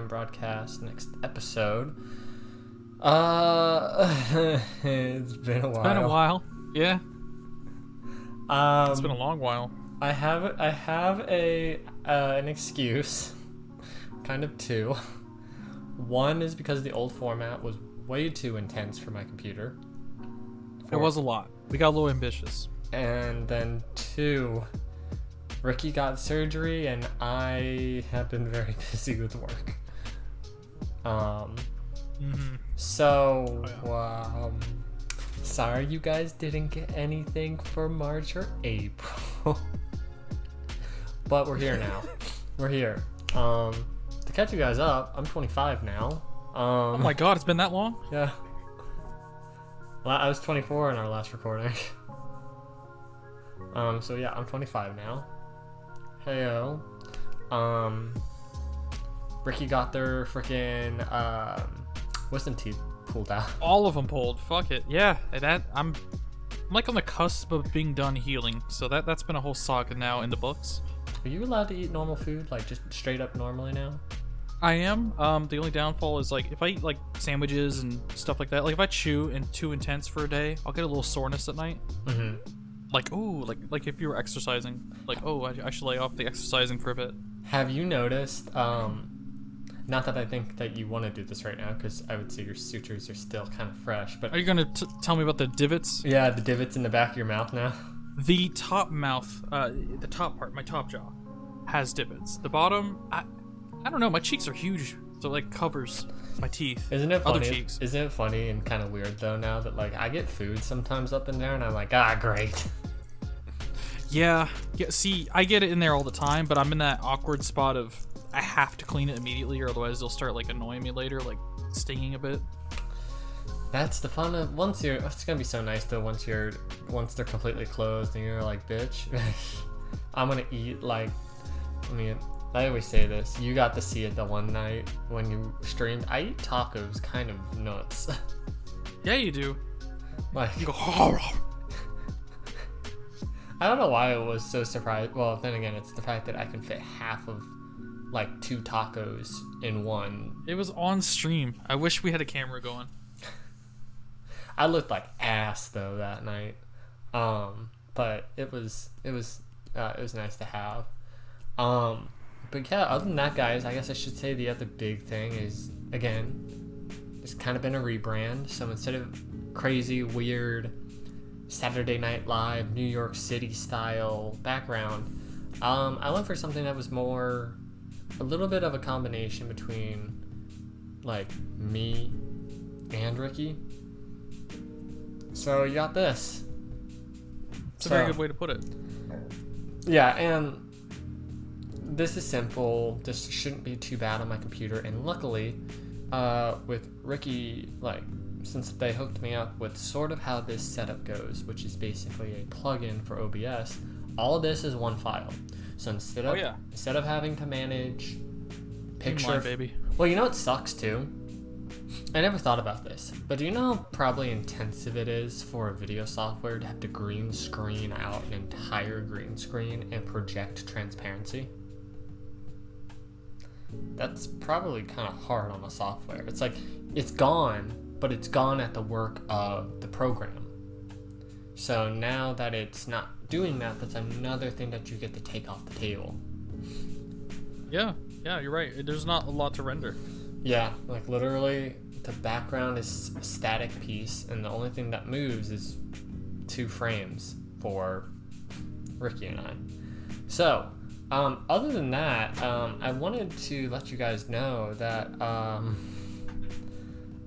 Broadcast. Next episode. It's been a while. It's been a while. Yeah. It's been a long while. I have an excuse. Kind of two. One is because the old format was way too intense for my computer. It was a lot. We got a little ambitious. And then two, Rikki got surgery and I have been very busy with work. So, sorry you guys didn't get anything for March or April. But we're here now. We're here. To catch you guys up, I'm 25 now. Oh my god, it's been that long? Yeah. Well, I was 24 in our last recording. So yeah, I'm 25 now. Heyo. Rikki got their freaking wisdom teeth pulled out. All of them pulled. Fuck it. Yeah, I'm like on the cusp of being done healing, so that's been a whole saga now in the books. Are you allowed to eat normal food, like just straight up normally now? I am. The only downfall is like if I eat like sandwiches and stuff like that, like if I chew and too intense for a day, I'll get a little soreness at night. Mm-hmm. Like like if you were exercising, like I should lay off the exercising for a bit. Have you noticed? Not that I think that you want to do this right now, because I would say your sutures are still kind of fresh. But are you gonna tell me about the divots? Yeah, the divots in the back of your mouth now. The top mouth, the top part, my top jaw, has divots. The bottom, I don't know. My cheeks are huge, so it like covers my teeth. Isn't it funny? Other cheeks. Isn't it funny and kind of weird though now that like I get food sometimes up in there and I'm like, great. Yeah. See, I get it in there all the time, but I'm in that awkward spot of I have to clean it immediately, or otherwise they'll start like annoying me later, like stinging a bit. That's the fun of it's gonna be so nice though once they're completely closed and you're like, bitch, I'm gonna eat like, I always say this, you got to see it the one night when you streamed. I eat tacos kind of nuts. Yeah, you do. Like you go. I don't know why I was so surprised. Well, then again, it's the fact that I can fit half of like 2 tacos in one. It was on stream. I wish we had a camera going. I looked like ass though that night, but it was nice to have. But yeah, other than that, guys, I guess I should say the other big thing is, again, it's kind of been a rebrand. So instead of crazy, weird Saturday Night Live, New York City style background, I went for something that was more, a little bit of a combination between like me and Rikki. So you got this. It's a very good way to put it. Yeah, and this is simple. This shouldn't be too bad on my computer. And luckily, with Rikki, like, since they hooked me up with sort of how this setup goes, which is basically a plugin for OBS, all of this is one file. So instead of having to manage picture, baby. Well, you know what sucks too? I never thought about this, but do you know how probably intensive it is for a video software to have to green screen out an entire green screen and project transparency? That's probably kind of hard on the software. It's like, it's gone, but it's gone at the work of the program. So now that it's not doing that, that's another thing that you get to take off the table. Yeah, you're right. There's not a lot to render. Yeah, like literally the background is a static piece and the only thing that moves is 2 frames for Rikki and I. So, other than that, I wanted to let you guys know that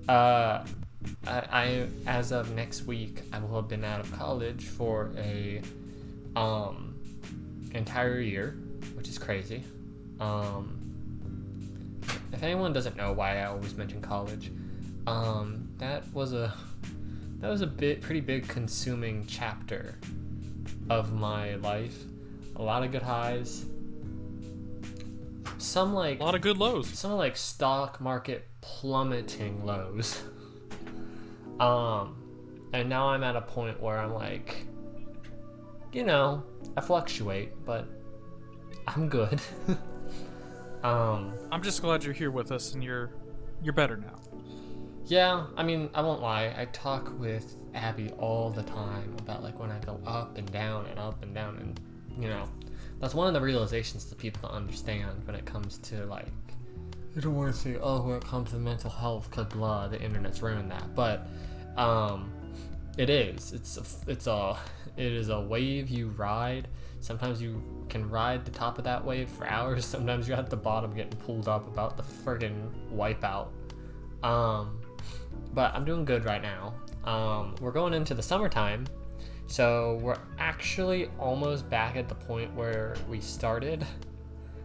I as of next week, I will have been out of college for a entire year, which is crazy. If anyone doesn't know why I always mention college, that was a pretty big consuming chapter of my life. A lot of good highs, some like a lot of good lows, some like stock market plummeting lows. And now I'm at a point where I'm like, you know, I fluctuate, but I'm good. I'm just glad you're here with us and you're better now. Yeah, I mean, I won't lie. I talk with Abby all the time about like when I go up and down and up and down, and you know, that's one of the realizations that people don't understand when it comes to like, you don't want to say, oh, when it comes to mental health, cause blah, the internet's ruined that, but it is. It is a wave you ride. Sometimes you can ride the top of that wave for hours. Sometimes you're at the bottom getting pulled up about the friggin' wipeout. But I'm doing good right now. We're going into the summertime, so we're actually almost back at the point where we started.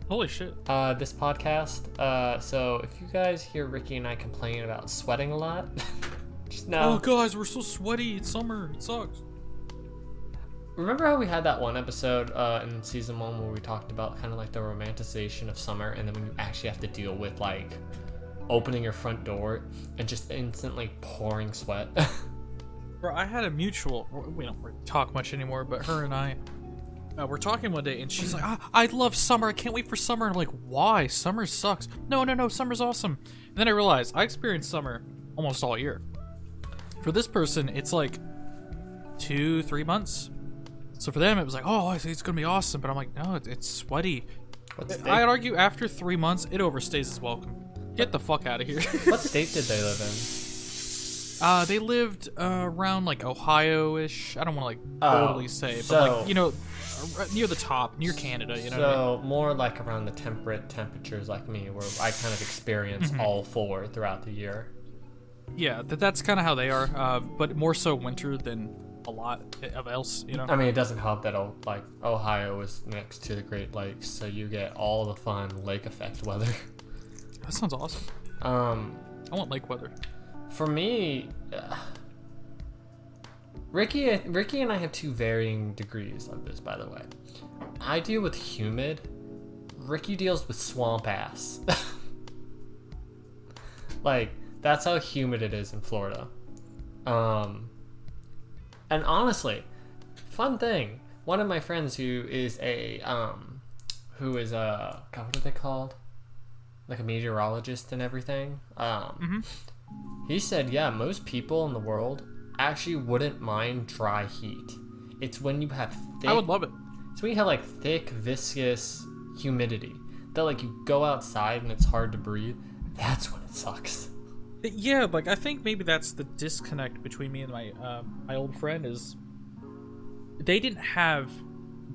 Holy shit. This podcast. So if you guys hear Rikki and I complain about sweating a lot, just know. Oh, guys, we're so sweaty. It's summer. It sucks. Remember how we had that one episode in season 1 where we talked about kind of like the romanticization of summer, and then when you actually have to deal with like opening your front door and just instantly pouring sweat? Bro, I had a mutual, we don't talk much anymore, but her and I, we're talking one day, and she's like, I love summer, I can't wait for summer. And I'm like, why? Summer sucks. No, summer's awesome. And then I realized I experienced summer almost all year. For this person, it's like 2-3 months. So for them, it was like, oh, it's gonna be awesome. But I'm like, no, it's sweaty. I'd argue after 3 months, it overstays its welcome. Get the fuck out of here. What state did they live in? They lived around like Ohio-ish. I don't want to like totally say, but like, you know, near the top, near Canada. You know. So what I mean? more like around the temperate temperatures, like me, where I kind of experience all 4 throughout the year. Yeah, that's kind of how they are. But more so winter than a lot of else. You know. I mean, it doesn't help that like Ohio is next to the Great Lakes, so you get all the fun lake effect weather. That sounds awesome. I want lake weather. For me, Rikki and I have 2 varying degrees of this, by the way. I deal with humid. Rikki deals with swamp ass. Like, that's how humid it is in Florida. And honestly, fun thing. One of my friends who is God, what are they called? Like a meteorologist and everything. He said, yeah, most people in the world actually wouldn't mind dry heat. It's when you have thick... I would love it. It's when you have like thick, viscous humidity that like you go outside and it's hard to breathe. That's when it sucks. Yeah, like I think maybe that's the disconnect between me and my old friend is they didn't have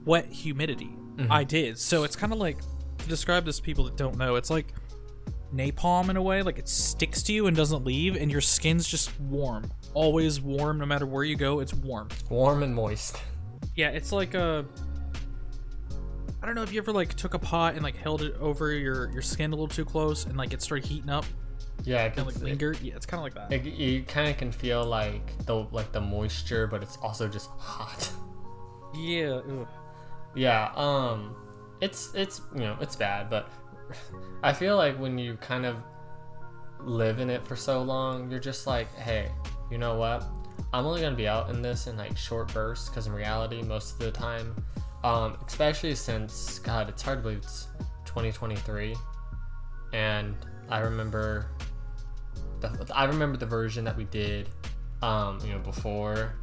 wet humidity. I did. So it's kind of like, to describe this to people that don't know, it's like napalm in a way. Like it sticks to you and doesn't leave, and your skin's just warm. Always warm, no matter where you go, it's warm. Warm and moist. Yeah, it's like I don't know if you ever like took a pot and like held it over your skin a little too close and like it started heating up. Yeah, kind of like lingered. Yeah, it's kind of like that. You kind of can feel like the moisture, but it's also just hot. Yeah. Ugh. Yeah. It's you know, it's bad, but I feel like when you kind of live in it for so long, you're just like, hey, you know what? I'm only gonna be out in this in like short bursts, because in reality, most of the time, especially since, God, it's hard to believe it's 2023, and I remember the version that we did, before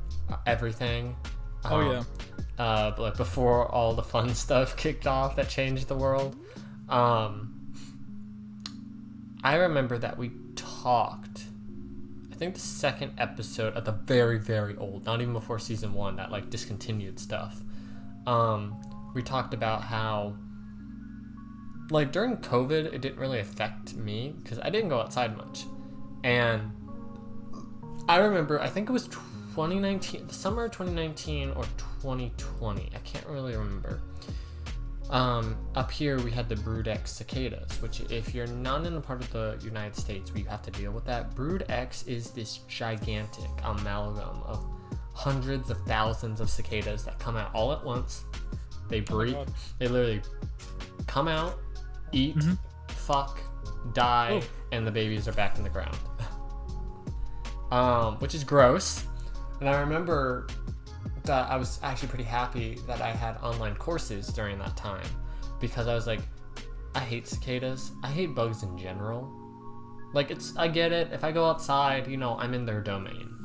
everything. But like before all the fun stuff kicked off that changed the world. I remember that we talked, I think the second episode of the very, very old, not even before season 1, that like discontinued stuff. We talked about how like during COVID, it didn't really affect me because I didn't go outside much. And I remember, I think it was 2019, the summer of 2019 or 2020. I can't really remember. Up here we had the Brood X cicadas, which if you're not in a part of the United States where you have to deal with that, Brood X is this gigantic amalgam of hundreds of thousands of cicadas that come out all at once. They breed, they literally come out, eat, fuck, die, and the babies are back in the ground. Which is gross. And I remember that I was actually pretty happy that I had online courses during that time, because I was like, I hate cicadas. I hate bugs in general. Like, I get it. If I go outside, I'm in their domain.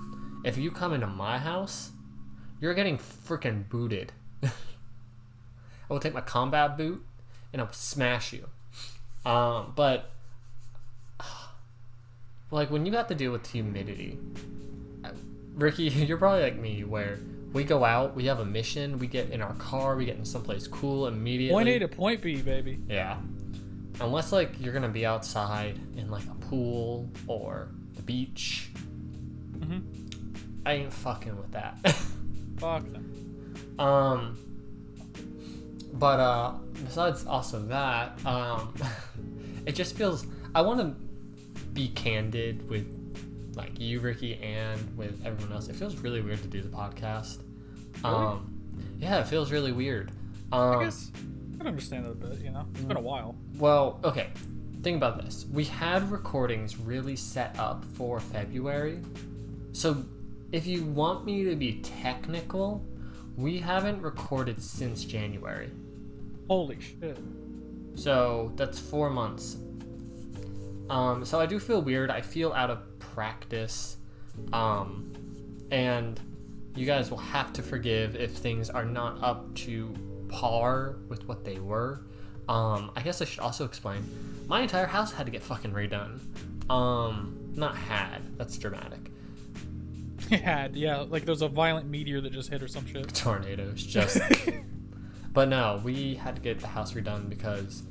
If you come into my house, you're getting freaking booted. I will take my combat boot and I'll smash you. But like, when you have to deal with humidity, Rikki, you're probably like me, where we go out, we have a mission, we get in our car, we get in someplace cool immediately. Point A to point B, baby. Yeah. Unless, like, you're gonna be outside in, like, a pool or the beach. I ain't fucking with that. Fuck them. But besides also that, it just feels, I want to be candid with, like, you, Rikki, and with everyone else. It feels really weird to do the podcast. Really? Yeah, it feels really weird. I guess I can understand it a bit, It's been a while. Well, okay. Think about this. We had recordings really set up for February. So if you want me to be technical, we haven't recorded since January. Holy shit. So that's 4 months. So I do feel weird. I feel out of practice. And you guys will have to forgive if things are not up to par with what they were. I guess I should also explain. My entire house had to get fucking redone. Not had. That's dramatic. It had, yeah. Like there's a violent meteor that just hit or some shit. Tornadoes, just. But no, we had to get the house redone because,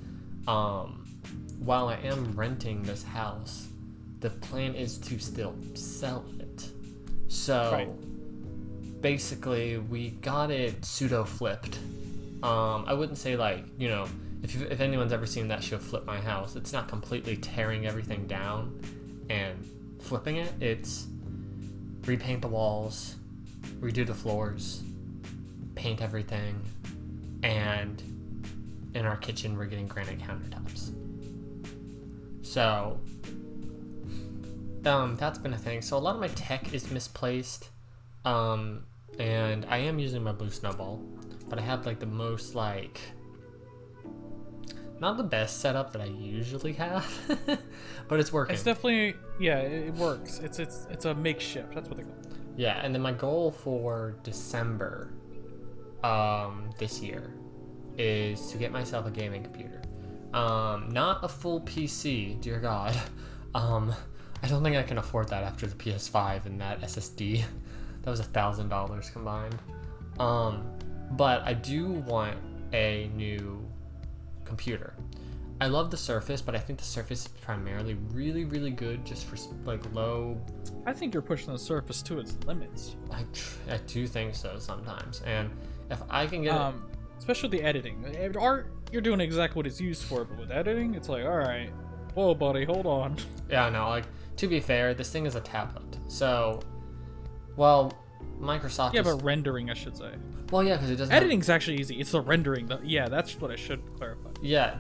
while I am renting this house, the plan is to still sell it. So, right. Basically, we got it pseudo flipped. I wouldn't say, like, if anyone's ever seen that show Flip My House, it's not completely tearing everything down and flipping it. It's repaint the walls, redo the floors, paint everything, and in our kitchen we're getting granite countertops. So that's been a thing. So a lot of my tech is misplaced, and I am using my blue snowball, but I have like the most, like, not the best setup that I usually have, but it's working. It's definitely, yeah, it works. It's a makeshift. That's what they call it. Yeah, and then my goal for December this year is to get myself a gaming computer. Not a full PC, dear God. I don't think I can afford that after the PS5 and that SSD. That was $1,000 combined. But I do want a new computer. I love the Surface, but I think the Surface is primarily really, really good just for, like, low. I think you're pushing the Surface to its limits. I do think so sometimes, and if I can get especially the editing. Art, you're doing exactly what it's used for, but with editing, it's like, all right, whoa, buddy, hold on. Yeah, no, like, to be fair, this thing is a tablet, so, well, Microsoft. Yeah, but rendering, I should say. Well, yeah, because it doesn't. Editing's actually easy. It's the rendering. Yeah, that's what I should clarify. Yeah,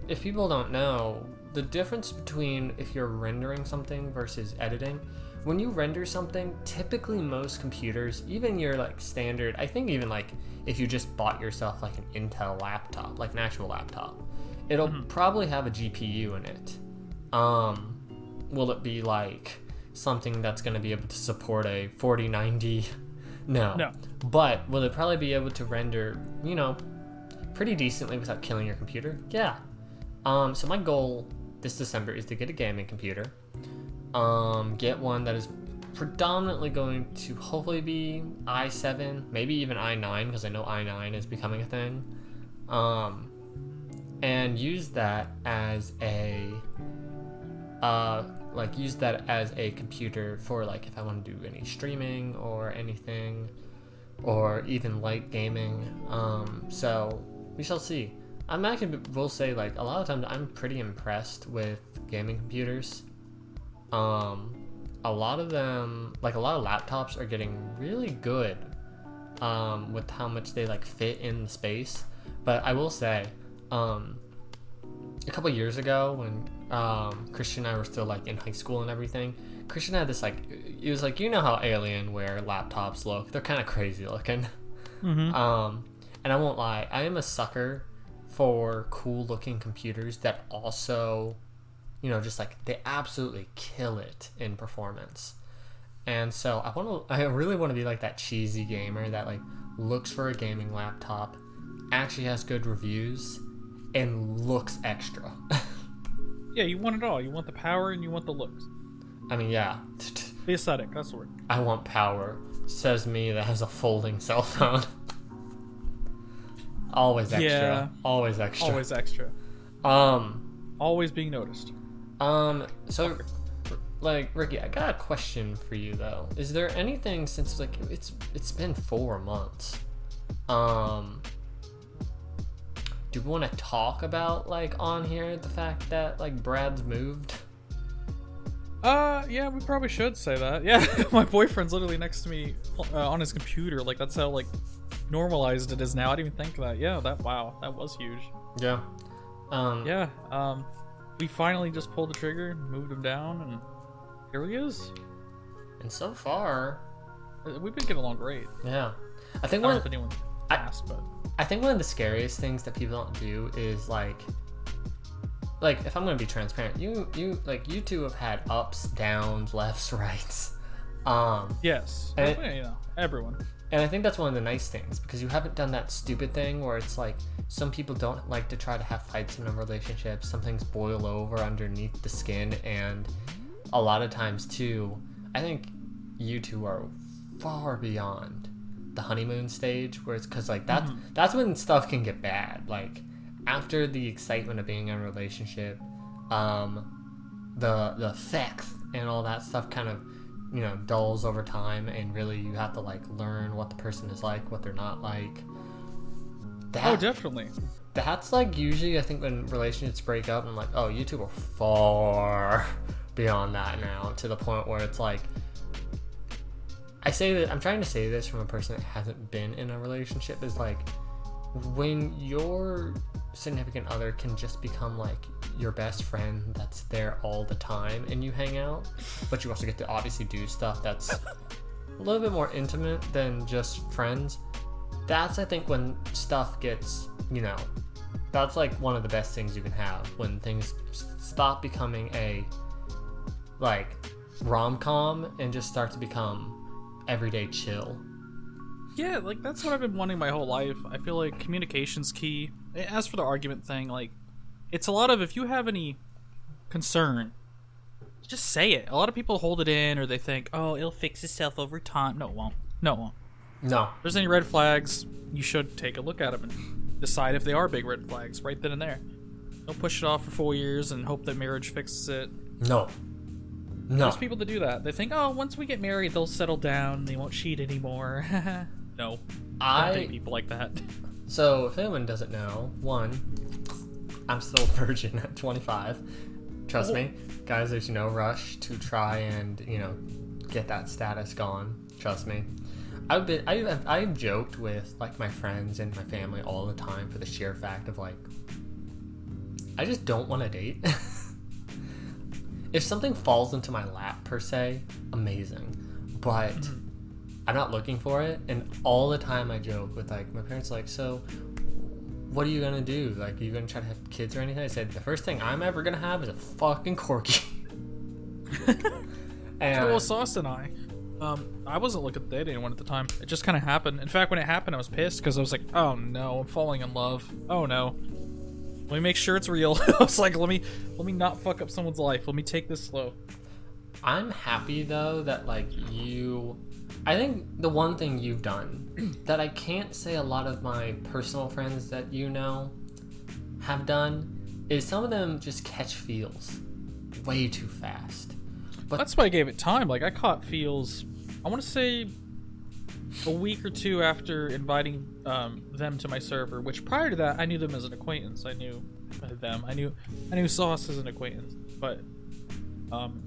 if people don't know, the difference between if you're rendering something versus editing, when you render something, typically most computers, even your, like, standard, I think even, like, if you just bought yourself, like, an Intel laptop, like an actual laptop, it'll probably have a GPU in it. Will it be, like, something that's going to be able to support a 4090? No. But will it probably be able to render, pretty decently without killing your computer? Yeah. So my goal this December is to get a gaming computer. Get one that is predominantly going to hopefully be i7, maybe even i9, because I know i9 is becoming a thing. And use that as a computer for, like, if I want to do any streaming or anything, or even light gaming. So we shall see. I'm actually will say, like, a lot of times I'm pretty impressed with gaming computers. A lot of them, like, a lot of laptops are getting really good with how much they, like, fit in the space. But I will say, a couple years ago when Christian and I were still, like, in high school and everything, Christian had this, like, it was like, you know how Alienware laptops look? They're kind of crazy looking. Mm-hmm. And I won't lie, I am a sucker for cool looking computers that also, you know, just like they absolutely kill it in performance. And so I really want to be like that cheesy gamer that like looks for a gaming laptop, actually has good reviews, and looks extra. Yeah, you want it all. You want the power and you want the looks. I mean, yeah. The aesthetic, that's the word. I want power, says me that has a folding cell phone. Always extra. Yeah. Always extra. Always extra. Always being noticed. So, like, Rikki, I got a question for you though. Is there anything, since like it's been 4 months, do we want to talk about, like, on here the fact that like Brad's moved? Yeah, we probably should say that. Yeah, my boyfriend's literally next to me on his computer. Like, that's how like normalized it is now. I didn't even think of that. Yeah, that was huge. Yeah. We finally just pulled the trigger, moved him down, and here he is. And so far, we've been getting along great. Yeah. I I don't know if anyone asked, but I think one of the scariest things that people don't do is like if I'm gonna be transparent, you two have had ups, downs, lefts, rights. yes, and you know, everyone. And I think that's one of the nice things, because you haven't done that stupid thing where it's like some people don't like to try to have fights in a relationship. Some things boil over underneath the skin, and a lot of times too, I think you two are far beyond the honeymoon stage, where it's because like that's when stuff can get bad. Like after the excitement of being in a relationship, the effects and all that stuff kind of, you know, dulls over time, and really you have to like learn what the person is like, what they're not like. Oh, definitely. That's like usually I think when relationships break up, I'm like, oh, you two are far beyond that now, to the point where it's like, I say that I'm trying to say this from a person that hasn't been in a relationship, is like when your significant other can just become like your best friend that's there all the time and you hang out, but you also get to obviously do stuff that's a little bit more intimate than just friends. That's, I think, when stuff gets, you know, that's like one of the best things you can have, when things stop becoming a like rom-com and just start to become everyday chill. Yeah, like that's what I've been wanting my whole life. I feel like communication's key. As for the argument thing, like it's a lot of, if you have any concern, just say it. A lot of people hold it in, or they think, oh, it'll fix itself over time. No, it won't. No, it won't. No. If there's any red flags, you should take a look at them and decide if they are big red flags right then and there. Don't push it off for 4 years and hope that marriage fixes it. No. There's people that do that. They think, oh, once we get married, they'll settle down. They won't cheat anymore. No. I don't date people like that. So, if anyone doesn't know, one, I'm still a virgin at 25. Trust me, guys, there's no rush to try and, you know, get that status gone. Trust me. I've joked with like my friends and my family all the time for the sheer fact of like, I just don't want to date. If something falls into my lap per se, amazing, but I'm not looking for it. And all the time I joke with like my parents, like, so what are you gonna do? Like, are you gonna try to have kids or anything? I said, the first thing I'm ever gonna have is a fucking corgi. And well, Sauce and I wasn't looking to date anyone at the time. It just kind of happened. In fact, when it happened, I was pissed because I was like, oh no, I'm falling in love. Oh no. Let me make sure it's real. I was like, let me not fuck up someone's life. Let me take this slow. I'm happy though that like I think the one thing you've done that I can't say a lot of my personal friends that you know have done is some of them just catch feels way too fast. But that's why I gave it time. Like, I caught feels, I want to say a week or two after inviting them to my server, which prior to that, I knew them as an acquaintance. I knew them. I knew Sauce as an acquaintance. But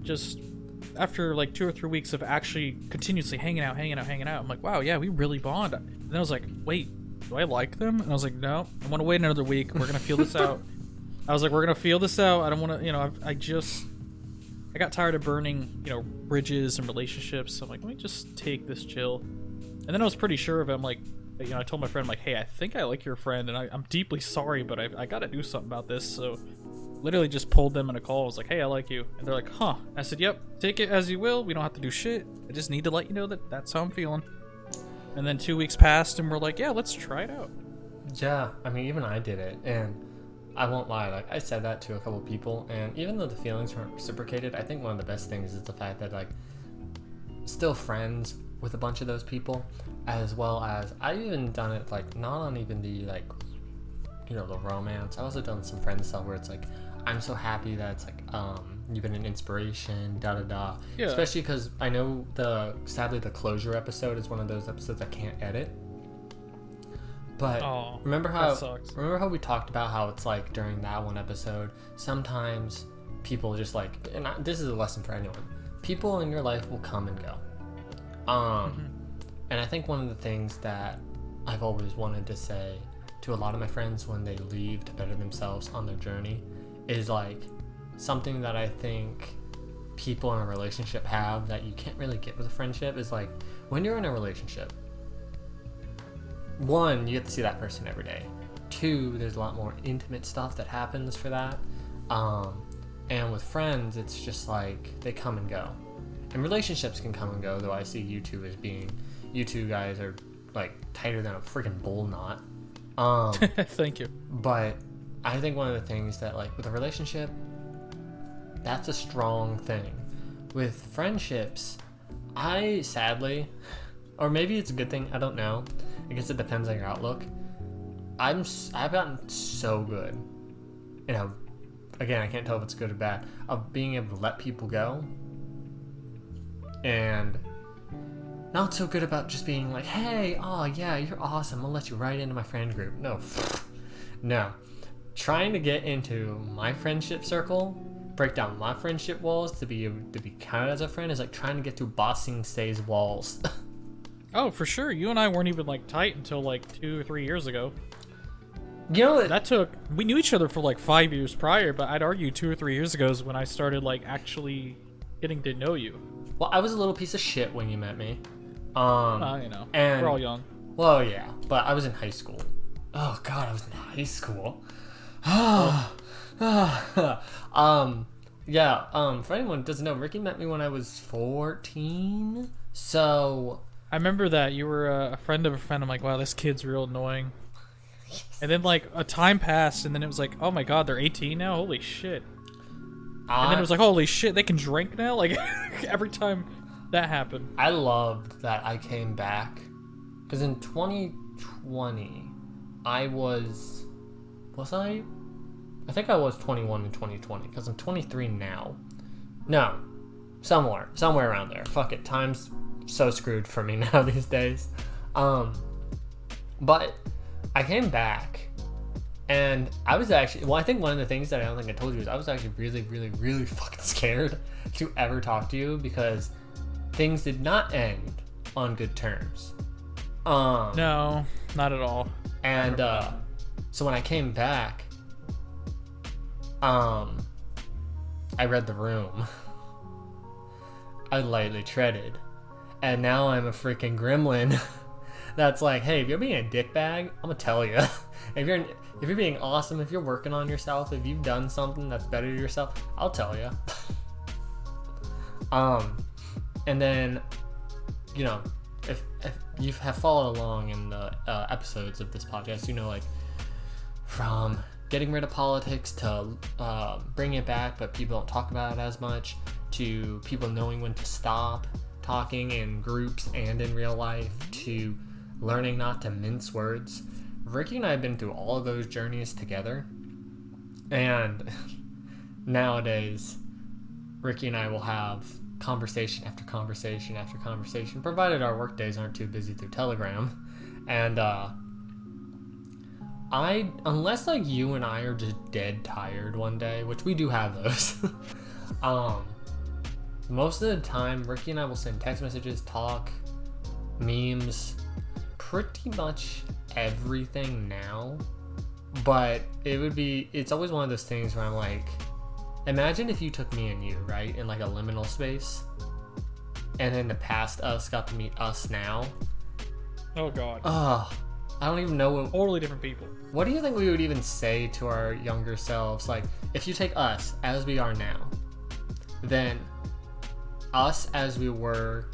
just after like 2 or 3 weeks of actually continuously hanging out, I'm like, wow, yeah, we really bond. And I was like, wait, do I like them? And I was like, no, I want to wait another week. We're going to feel this out. I was like, we're going to feel this out. I don't want to, you know, I got tired of burning, bridges and relationships. So I'm like, let me just take this chill. And then I was pretty sure of it. I'm like, I told my friend, I'm like, hey, I think I like your friend, and I'm deeply sorry, but I got to do something about this. So literally just pulled them in a call. I was like, hey, I like you. And they're like, huh. I said, yep, take it as you will. We don't have to do shit. I just need to let you know that that's how I'm feeling. And then 2 weeks passed, and we're like, yeah, let's try it out. Yeah, I mean, even I did it, and I won't lie, like, I said that to a couple people, and even though the feelings weren't reciprocated, I think one of the best things is the fact that, like, still friends with a bunch of those people, as well as, I've even done it, like, not on even the, like, the romance. I've also done some friend stuff where it's like, I'm so happy that it's like, you've been an inspiration, da-da-da. Yeah. Especially because I know sadly the closure episode is one of those episodes I can't edit. But remember how we talked about how it's like during that one episode, sometimes people just like, and this is a lesson for anyone, people in your life will come and go. And I think one of the things that I've always wanted to say to a lot of my friends when they leave to better themselves on their journey is like something that I think people in a relationship have that you can't really get with a friendship is like, when you're in a relationship, 1, you get to see that person every day. 2, there's a lot more intimate stuff that happens for that. And with friends, it's just like they come and go. And relationships can come and go, though I see you two as being, you two guys are like tighter than a freaking bull knot. Thank you. But I think one of the things that, like, with a relationship, that's a strong thing. With friendships, I sadly, or maybe it's a good thing, I don't know. I guess it depends on your outlook. I've gotten so good, again, I can't tell if it's good or bad, of being able to let people go, and not so good about just being like, hey, oh yeah, you're awesome, I'll let you right into my friend group. No. Trying to get into my friendship circle, break down my friendship walls to be counted as a friend is like trying to get through Bossing Stay's walls. Oh, for sure. You and I weren't even like tight until like 2 or 3 years ago. We knew each other for like 5 years prior, but I'd argue 2 or 3 years ago is when I started like actually getting to know you. Well, I was a little piece of shit when you met me. And we're all young. Well, yeah, but I was in high school. Oh God, I was in high school. For anyone who doesn't know, Rikki met me when I was 14. So I remember that you were a friend of a friend. I'm like, wow, this kid's real annoying. Yes. And then like a time passed, and then it was like, oh my God, they're 18 now. Holy shit. And then it was like, holy shit, they can drink now. Like every time that happened. I loved that I came back because in 2020, I think I was 21 in 2020 because I'm 23 now. No, somewhere around there. Fuck it, time's so screwed for me now these days. But I came back, and I was actually, I think one of the things that I don't think I told you is I was actually really, really, really fucking scared to ever talk to you because things did not end on good terms. No, not at all. And so when I came back, I read the room. I lightly treaded, and now I'm a freaking gremlin. That's like, hey, if you're being a dickbag, I'm gonna tell you. If you're being awesome, if you're working on yourself, if you've done something that's better to yourself, I'll tell you. And then, if you have followed along in the episodes of this podcast, like from getting rid of politics to bringing it back, but people don't talk about it as much, to people knowing when to stop talking in groups and in real life, to learning not to mince words. Rikki and I have been through all of those journeys together, and nowadays Rikki and I will have conversation after conversation after conversation, provided our work days aren't too busy through Telegram. And unless like you and I are just dead tired one day, which we do have those, most of the time Rikki and I will send text messages, talk, memes, pretty much everything now. But it's always one of those things where I'm like, imagine if you took me and you, right, in like a liminal space, and then the past us got to meet us now. Oh God. I don't even know what. Totally different people. What do you think we would even say to our younger selves? Like, if you take us as we are now, then us as we were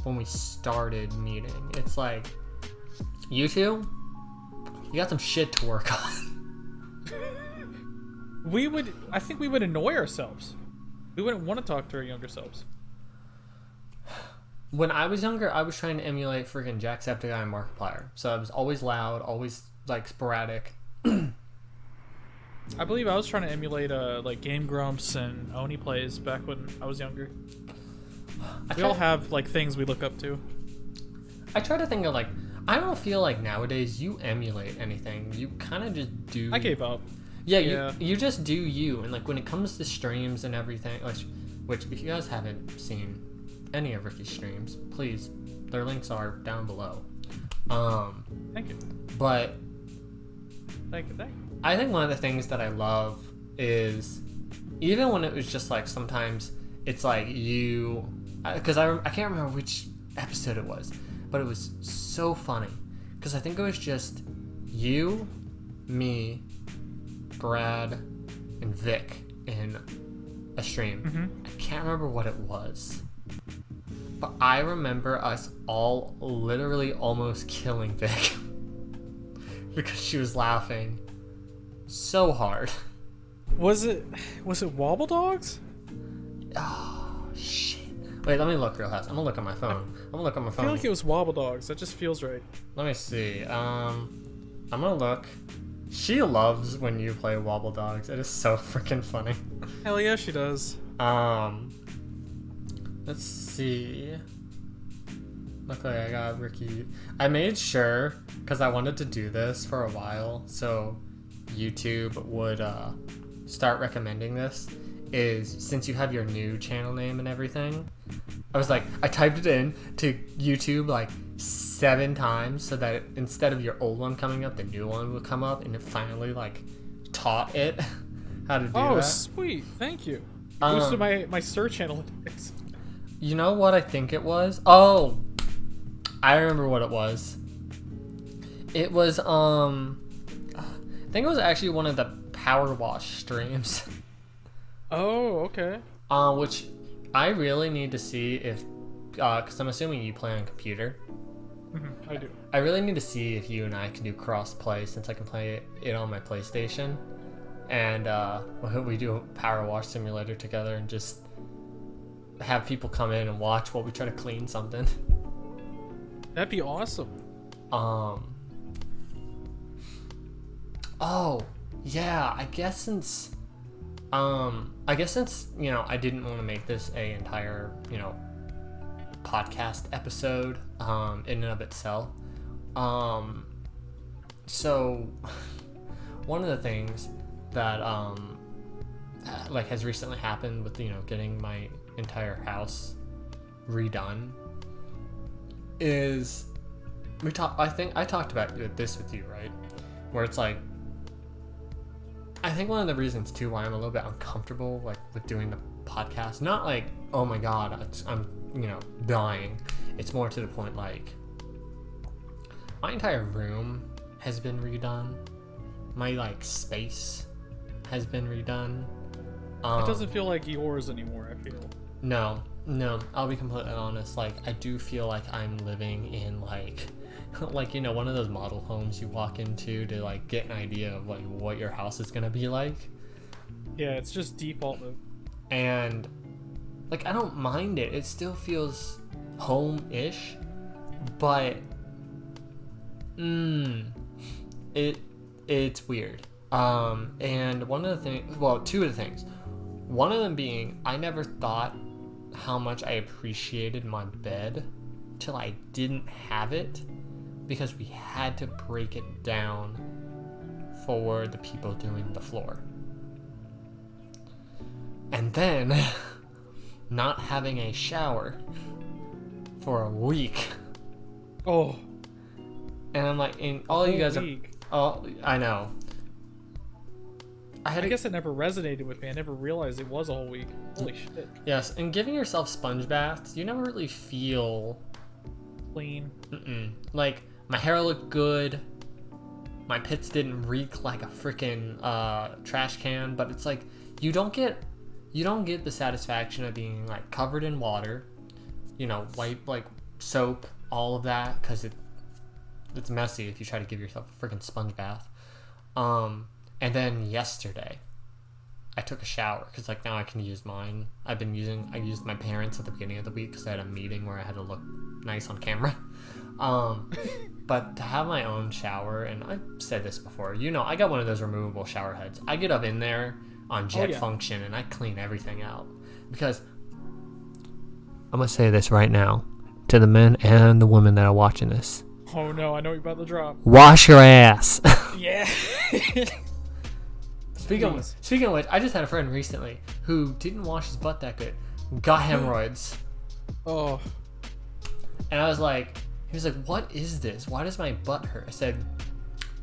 when we started meeting. It's like, you two, you got some shit to work on. I think we would annoy ourselves. We wouldn't want to talk to our younger selves. When I was younger, I was trying to emulate freaking Jacksepticeye and Markiplier. So I was always loud, always like sporadic. I believe I was trying to emulate like Game Grumps and Oni Plays back when I was younger. We all have like things we look up to. I try to think of like, I don't feel like nowadays you emulate anything. You kind of just do. I gave up. Yeah. You just do you. And like when it comes to streams and everything, which if you guys haven't seen any of Rikki's streams, please, their links are down below. Thank you. But Thank you. I think one of the things that I love is, even when it was just like, sometimes it's like you, because I can't remember which episode it was, but it was so funny because I think it was just you, me, Brad, and Vic in a stream. Mm-hmm. I can't remember what it was, but I remember us all literally almost killing Vic because she was laughing so hard. Was it Wobble Dogs? Oh shit! Wait, let me look real fast. I'm gonna look on my phone. I feel like it was Wobble Dogs. That just feels right. Let me see. I'm gonna look. She loves when you play Wobble Dogs. It is so freaking funny. Hell yeah, she does. Let's see. Luckily, I got Rikki. I made sure, because I wanted to do this for a while, so YouTube would start recommending this, is since you have your new channel name and everything, I was like, I typed it in to YouTube like 7 times so that instead of your old one coming up, the new one would come up, and it finally like taught it how to do that. Oh, sweet. Thank you. You boosted my search analytics. You know what I think it was? Oh, I remember what it was. It was I think it was actually one of the Power Wash streams. Oh, okay. Which I really need to see if, because I'm assuming you play on computer. Mm-hmm, I do. I really need to see if you and I can do cross-play, since I can play it on my PlayStation. And we do a Power Wash simulator together and just have people come in and watch while we try to clean something. That'd be awesome. Oh, yeah, I guess since you know, I didn't want to make this a entire, you know, podcast episode in and of itself. So one of the things that like has recently happened with, you know, getting my entire house redone is I think I talked about this with you, right? Where it's like, I think one of the reasons too why I'm a little bit uncomfortable like with doing the podcast, not like, oh my god, I'm you know, dying. It's more to the point like, my entire room has been redone. My like space has been redone. It doesn't feel like yours anymore, I feel. No, I'll be completely honest. Like, I do feel like I'm living in like you know, one of those model homes you walk into to like get an idea of like what your house is gonna be like. Yeah, it's just default mode. And like, I don't mind it. It still feels home-ish, but it's weird. And one of the things, well, two of the things. One of them being, I never thought how much I appreciated my bed till I didn't have it, because we had to break it down for the people doing the floor. And then not having a shower for a week. Oh. And I'm like, and all you guys are, oh, I know. I guess it never resonated with me. I never realized it was a whole week. Holy shit. Yes, and giving yourself sponge baths, you never really feel Clean. like my hair looked good. My pits didn't reek like a freaking trash can, but it's like you don't get the satisfaction of being like covered in water, wipe like soap, all of that, because it's messy if you try to give yourself a freaking sponge bath. And then yesterday, I took a shower because like now I can use mine. I used my parents at the beginning of the week because I had a meeting where I had to look nice on camera. But to have my own shower, and I've said this before, I got one of those removable shower heads. I get up in there on jet function and I clean everything out because I'm gonna say this right now to the men and the women that are watching this. Oh no, I know you're about to drop. Wash your ass. Yeah. Speaking of which, I just had a friend recently who didn't wash his butt that good, got hemorrhoids. Oh. And I was like, he was like, what is this? Why does my butt hurt? I said,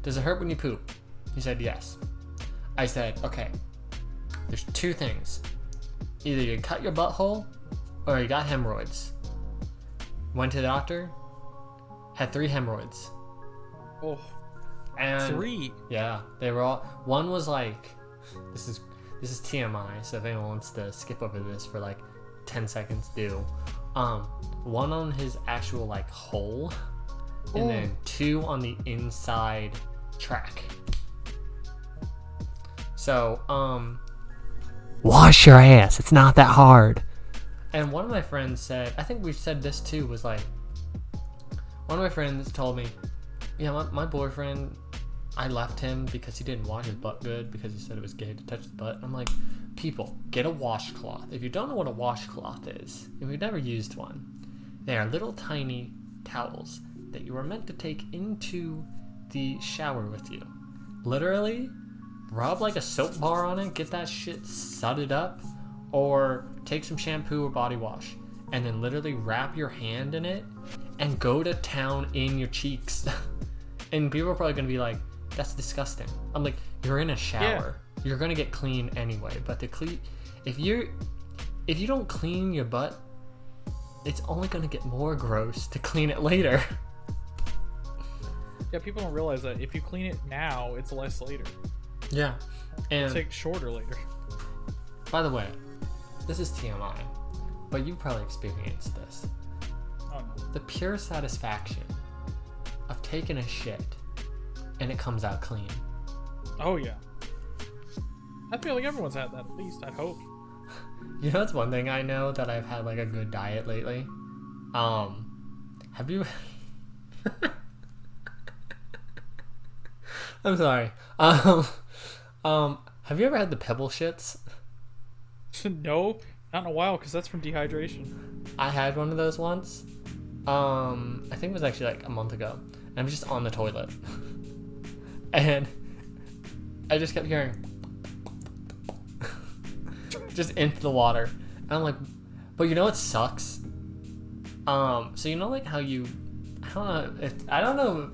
does it hurt when you poop? He said, yes. I said, okay, there's two things. Either you cut your butthole or you got hemorrhoids. Went to the doctor, had 3 hemorrhoids. Oh. And 3? Yeah, they were all. One was like, this is TMI, so if anyone wants to skip over this for like 10 seconds, do. One on his actual like hole, and then 2 on the inside track. So, wash your ass. It's not that hard. And one of my friends said, I think we've said this too, was like, one of my friends told me, yeah, my boyfriend, I left him because he didn't wash his butt good because he said it was gay to touch his butt. I'm like, people, get a washcloth. If you don't know what a washcloth is, if you've never used one, they are little tiny towels that you are meant to take into the shower with you. Literally, rub like a soap bar on it, get that shit sudded up, or take some shampoo or body wash, and then literally wrap your hand in it and go to town in your cheeks. And people are probably going to be like, that's disgusting. I'm like, you're in a shower. Yeah. You're going to get clean anyway. But if you don't clean your butt, it's only going to get more gross to clean it later. Yeah, people don't realize that if you clean it now, it's less later. Yeah. And it'll take shorter later. By the way, this is TMI, but you've probably experienced this. Oh no. The pure satisfaction of taking a shit and it comes out clean. Oh yeah. I feel like everyone's had that, at least, I'd hope. You know, it's one thing I know that I've had like a good diet lately. Have you I'm sorry. Have you ever had the pebble shits? No, not in a while, because that's from dehydration. I had one of those once. I think it was actually like a month ago. And I was just on the toilet. And I just kept hearing just into the water. And I'm like, but you know what sucks? So you know like how you, I don't know,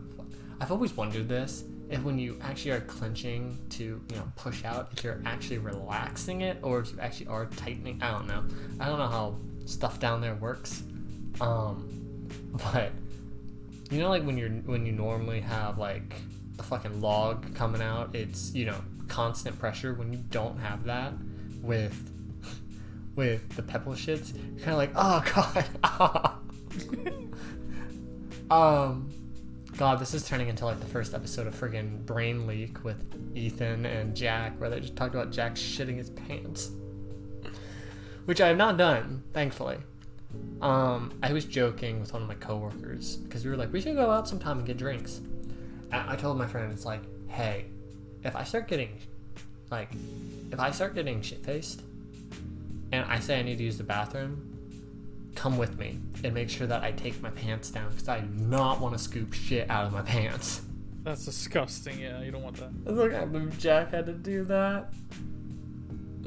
I've always wondered this, if when you actually are clenching to, push out, if you're actually relaxing it or if you actually are tightening. I don't know how stuff down there works. But like when you normally have like a fucking log coming out, it's constant pressure. When you don't have that with the pebble shits, you're kind of like, oh god. God, this is turning into like the first episode of friggin' Brain Leak with Ethan and Jack, where they just talked about Jack shitting his pants, which I have not done, thankfully. I was joking with one of my coworkers because we were like, we should go out sometime and get drinks. I told my friend, it's like, hey, if I start getting shit-faced and I say I need to use the bathroom, come with me and make sure that I take my pants down because I do not want to scoop shit out of my pants. That's disgusting. Yeah, you don't want that. I was like, I believe Jack had to do that.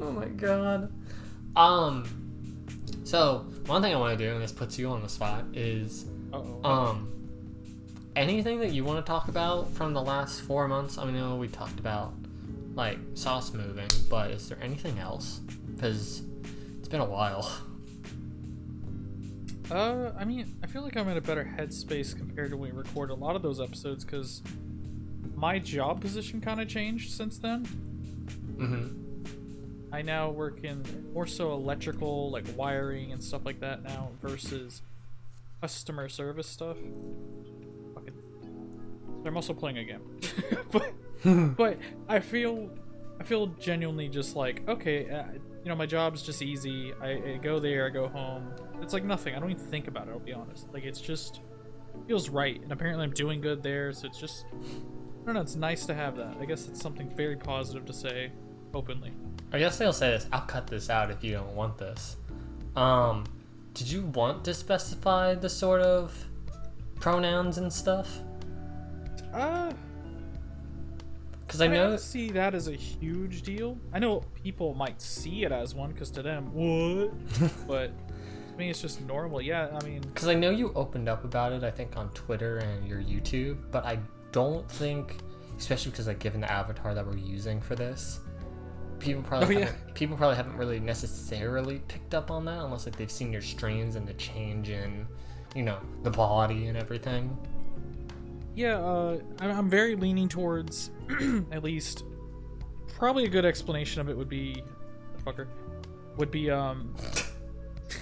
Oh my god. So one thing I want to do, and this puts you on the spot, is anything that you want to talk about from the last 4 months. I mean, we talked about like sauce moving, but is there anything else? Because it's been a while. I mean, I feel like I'm in a better headspace compared to when we record a lot of those episodes because my job position kind of changed since then. I now work in more so electrical, like wiring and stuff like that now versus customer service stuff. Fucking. I'm also playing a game, but I feel genuinely just like, okay, you know, my job's just easy. I go there, I go home. It's like nothing. I don't even think about it, I'll be honest. Like, it's just feels right, and apparently I'm doing good there, so it's just, I don't know, it's nice to have that. I guess it's something very positive to say openly. I guess I'll say this. I'll cut this out if you don't want this. Did you want to specify the sort of pronouns and stuff? Because I know don't see that as a huge deal. I know people might see it as one, because to them, what? But to me, it's just normal. Yeah, I mean, because I know you opened up about it, I think, on Twitter and your YouTube, but I don't think, especially because, like, given the avatar that we're using for this, people probably haven't really necessarily picked up on that unless, like, they've seen your streams and the change in, you know, the body and everything. Yeah, I'm very leaning towards, at least, probably a good explanation of it would be,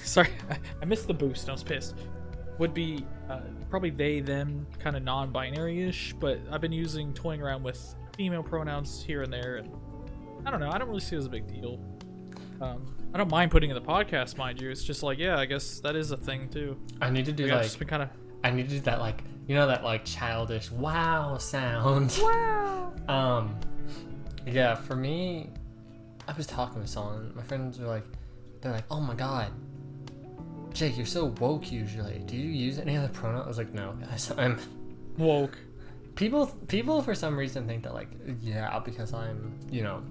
sorry, I missed the boost, I was pissed. Would be probably they, them, kind of non-binary-ish, but I've been toying around with female pronouns here and there, and I don't know, I don't really see it as a big deal. I don't mind putting in the podcast, mind you, it's just like, yeah, I guess that is a thing, too. I need to do, I've just been kind of... I need to do that, like, you know, that, like, childish wow sound. Wow! Yeah, for me, I was talking with someone, my friends were like, they're like, oh my god, Jake, you're so woke usually. Do you use any other pronoun? I was like, no, guys, I'm woke. People for some reason think that, like, yeah, because I'm, you know,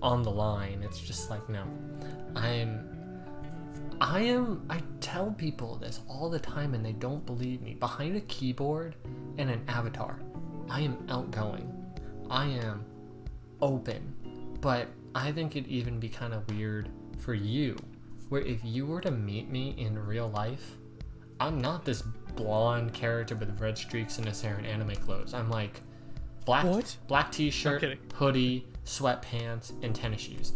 on the line. It's just like, no, I tell people this all the time and they don't believe me. Behind a keyboard and an avatar, I am outgoing. I am open. But I think it'd even be kind of weird for you, where if you were to meet me in real life, I'm not this blonde character with red streaks in his hair and anime clothes. I'm like black t-shirt, hoodie, sweatpants, and tennis shoes.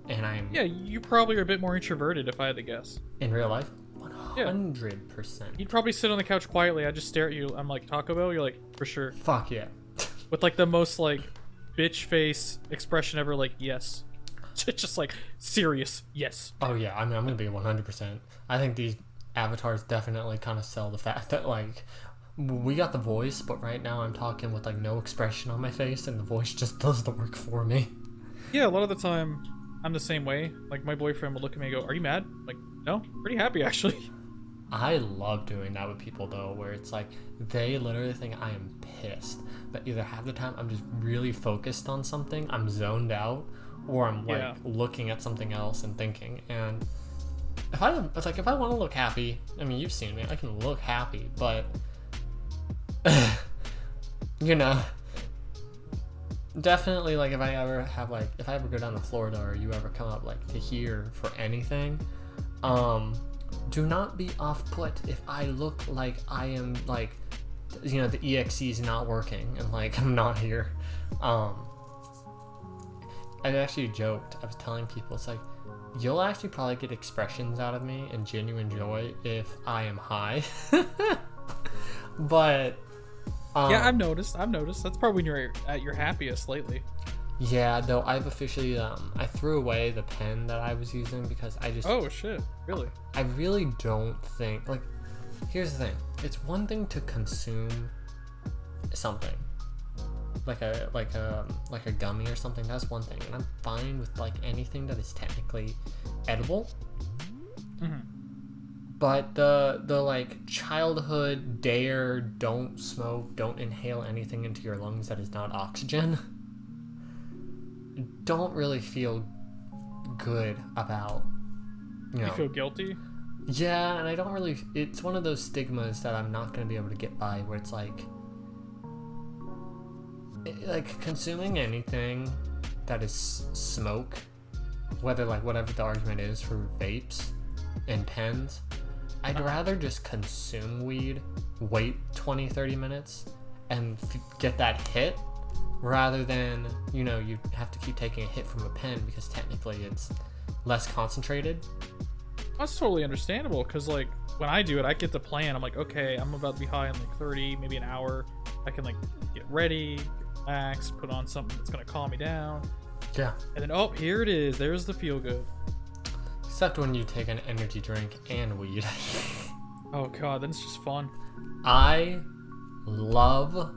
And I'm... Yeah, you probably are a bit more introverted if I had to guess. In real life? 100%. You'd probably sit on the couch quietly. I just stare at you. I'm like, Taco Bell? You're like, for sure. Fuck yeah. With like the most like bitch face expression ever, like, yes. Just like, serious, yes. Oh yeah, I mean, I'm gonna be 100%. I think these avatars definitely kind of sell the fact that, like, we got the voice, but right now I'm talking with, like, no expression on my face, and the voice just does the work for me. Yeah, a lot of the time, I'm the same way. Like, my boyfriend will look at me and go, are you mad? I'm like, no, pretty happy, actually. I love doing that with people, though, where it's like, they literally think I am pissed. But either half the time I'm just really focused on something, I'm zoned out, or I'm, like, looking at something else and thinking. And if I want to look happy, I mean, you've seen me, I can look happy, but, you know, definitely, like, if I ever go down to Florida or you ever come up, like, to here for anything, do not be off-put if I look like I am, like, you know, the EXE is not working and, like, I'm not here. I actually joked, I was telling people, it's like, you'll actually probably get expressions out of me and genuine joy if I am high. But yeah, I've noticed. That's probably when you're at your happiest lately. Yeah, though I've officially I threw away the pen that I was using because I just... Oh shit, really? I really don't think, like, here's the thing. It's one thing to consume something. Like a gummy or something, that's one thing. And I'm fine with, like, anything that is technically edible. Mm-hmm. But the like childhood dare, don't smoke, don't inhale anything into your lungs that is not oxygen, don't really feel good about, you know. You feel guilty? Yeah, and I don't really, it's one of those stigmas that I'm not going to be able to get by, where it's like consuming anything that is smoke, whether like whatever the argument is for vapes and pens, I'd rather just consume weed, wait 20-30 minutes, and get that hit, rather than, you know, you have to keep taking a hit from a pen because technically it's less concentrated. That's totally understandable, because like when I do it, I get the plan. I'm like, okay, I'm about to be high in like 30, maybe an hour. I can like get ready, relax, put on something that's gonna calm me down. Yeah. And then, oh, here it is. There's the feel good. Except when you take an energy drink and weed. Oh god, then it's just fun. I love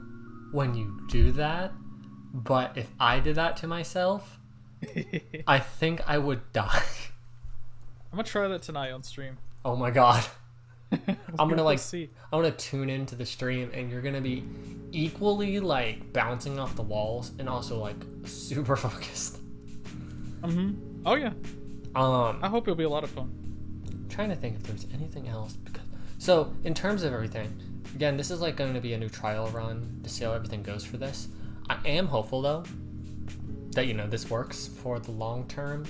when you do that, but if I did that to myself, I think I would die. I'm gonna try that tonight on stream. Oh my god. I'm gonna like see. I'm gonna tune into the stream, and you're gonna be equally like bouncing off the walls and also like super focused. Oh yeah. I hope it'll be a lot of fun. I'm trying to think if there's anything else, because so in terms of everything, again, this is like going to be a new trial run to see how everything goes for this. I am hopeful though that, you know, this works for the long term.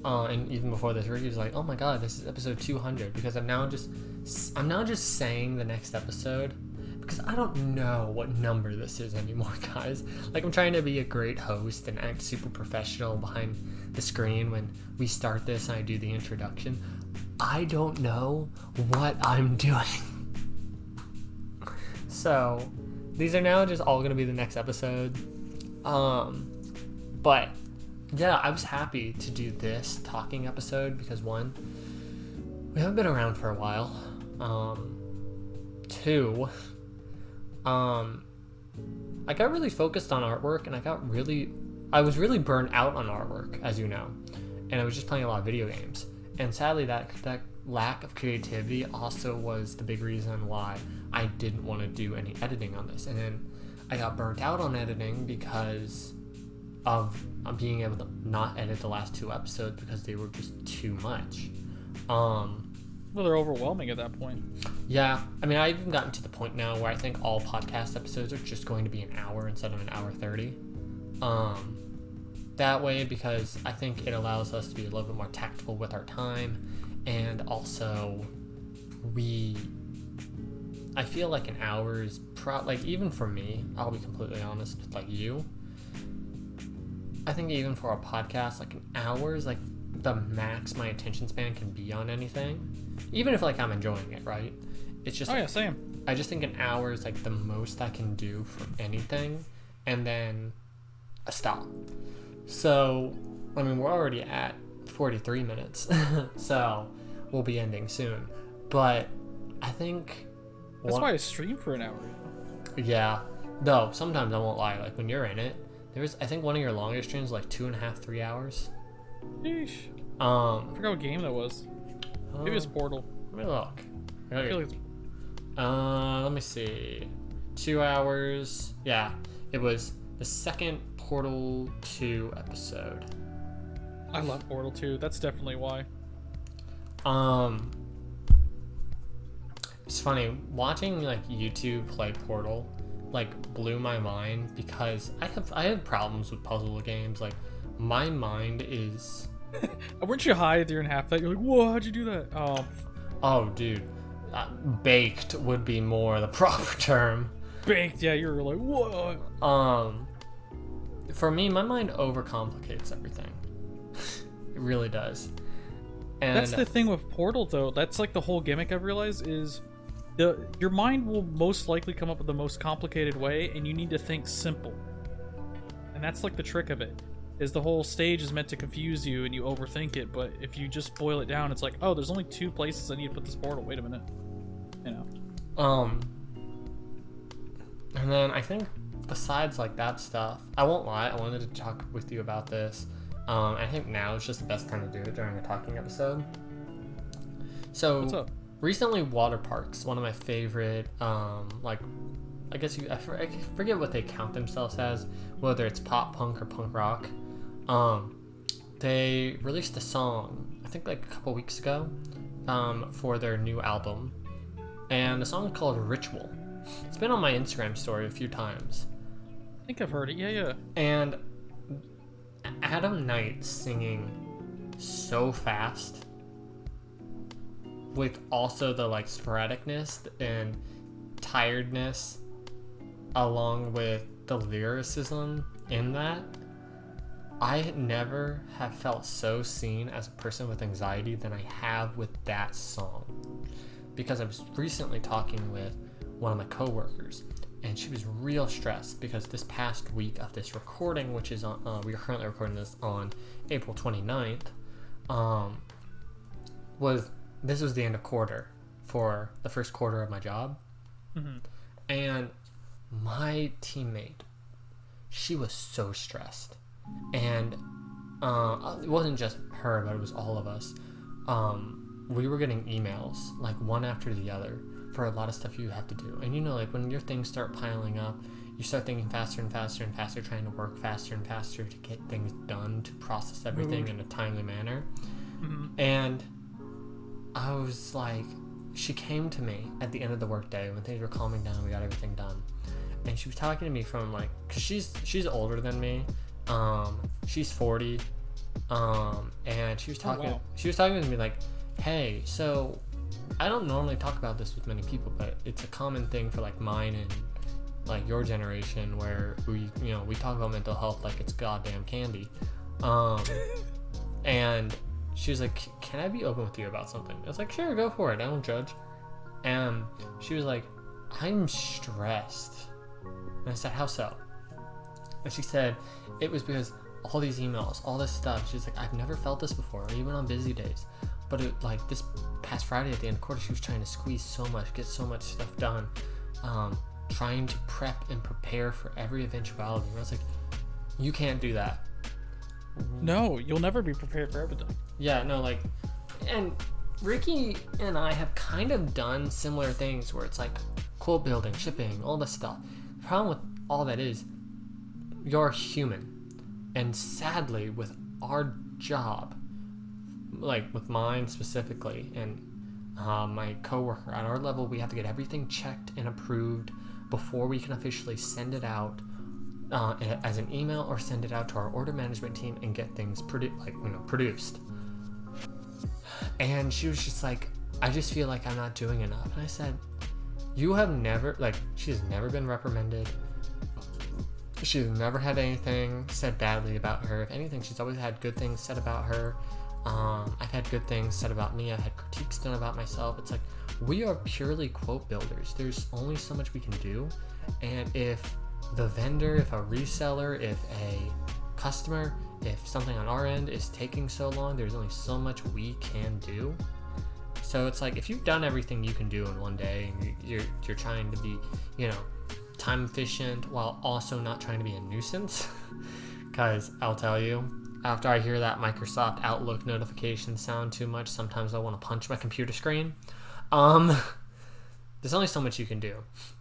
And even before this, Rikki's like, oh my god, this is episode 200, because I'm now just saying the next episode, because I don't know what number this is anymore, guys. Like, I'm trying to be a great host and act super professional behind the screen when we start this and I do the introduction. I don't know what I'm doing. So these are now just all gonna be the next episode. But yeah, I was happy to do this talking episode because, one, we haven't been around for a while. Two, I got really focused on artwork, and I was really burnt out on artwork, as you know, and I was just playing a lot of video games. And sadly, that lack of creativity also was the big reason why I didn't want to do any editing on this. And then I got burnt out on editing because of being able to not edit the last 2 episodes because they were just too much. Well, they're overwhelming at that point. Yeah, I mean, I've even gotten to the point now where I think all podcast episodes are just going to be an hour instead of an hour 30. That way, because I think it allows us to be a little bit more tactful with our time, and also I feel like an hour is like, even for me, I'll be completely honest with like you, I think even for a podcast, like an hour is like the max my attention span can be on anything, even if like I'm enjoying it, right? It's just, oh yeah, same. I just think an hour is like the most I can do for anything, and then I stop. So, I mean, we're already at 43 minutes, so we'll be ending soon. But I think that's why I stream for an hour. Yeah, though sometimes I won't lie. Like when you're in it, I think one of your longest streams like 2.5, 3 hours. Sheesh. I forgot what game that was. Maybe it's Portal. Let me look. I feel like it's... Let me see. 2 hours. Yeah, it was the second Portal 2 episode. I love Portal 2. That's definitely why. It's funny watching like YouTube play Portal. Like blew my mind because I have problems with puzzle games. Like my mind is. Weren't you high during half that? You're like, whoa, how'd you do that? Oh, dude, baked would be more the proper term. Baked, yeah. You're like, whoa. For me, my mind overcomplicates everything. It really does. And that's the thing with Portal, though. That's like the whole gimmick I've realized is. Your mind will most likely come up with the most complicated way, and you need to think simple. And that's like the trick of it, is the whole stage is meant to confuse you and you overthink it, but if you just boil it down, it's like, oh, there's only 2 places I need to put this portal. Wait a minute. You know. And then I think besides like that stuff, I won't lie, I wanted to talk with you about this. I think now is just the best time to do it during a talking episode. So what's up? Recently, water parks, one of my favorite, like, I guess I forget what they count themselves as, whether it's pop punk or punk rock. They released a song, I think like a couple weeks ago, for their new album, and the song is called Ritual. It's been on my Instagram story a few times. I think I've heard it, yeah. And Adam Knight singing so fast with also the like sporadicness and tiredness along with the lyricism in that, I never have felt so seen as a person with anxiety than I have with that song. Because I was recently talking with one of my coworkers, and she was real stressed because this past week of this recording, which is on, we are currently recording this on April 29th, was the end of quarter for the first quarter of my job. Mm-hmm. And my teammate, she was so stressed. And it wasn't just her, but it was all of us. We were getting emails, like one after the other, for a lot of stuff you have to do. And you know, like when your things start piling up, you start thinking faster and faster and faster, trying to work faster and faster to get things done, to process everything in a timely manner. Mm-hmm. And I was like, she came to me at the end of the workday when things were calming down, we got everything done. And she was talking to me from like, cause she's older than me. She's 40. And she was talking, she was talking to me like, hey, so I don't normally talk about this with many people, but it's a common thing for like mine and like your generation where we talk about mental health like it's goddamn candy. And she was like, can I be open with you about something? I was like, sure, go for it. I don't judge. And she was like, I'm stressed. And I said, how so? And she said, it was because all these emails, all this stuff. She's like, I've never felt this before, even on busy days. But it, like this past Friday at the end of the quarter, she was trying to squeeze so much, get so much stuff done, trying to prep and prepare for every eventuality. And I was like, you can't do that. No, you'll never be prepared for everything. Yeah, no, like, and Rikki and I have kind of done similar things where it's like quote building, shipping, all this stuff. The problem with all that is you're human. And sadly, with our job, like with mine specifically, and my coworker, at our level, we have to get everything checked and approved before we can officially send it out as an email or send it out to our order management team and get things produced. And she was just like, I just feel like I'm not doing enough. And I said, you have never, like, she has never been reprimanded. She's never had anything said badly about her. If anything, she's always had good things said about her. I've had good things said about me. I've had critiques done about myself. It's like, we are purely quote builders. There's only so much we can do. And if the vendor, if a reseller, if a customer, if something on our end is taking so long, there's only so much we can do. So it's like, if you've done everything you can do in one day, and you're trying to be, time efficient while also not trying to be a nuisance, because I'll tell you, after I hear that Microsoft Outlook notification sound too much, sometimes I want to punch my computer screen. There's only so much you can do.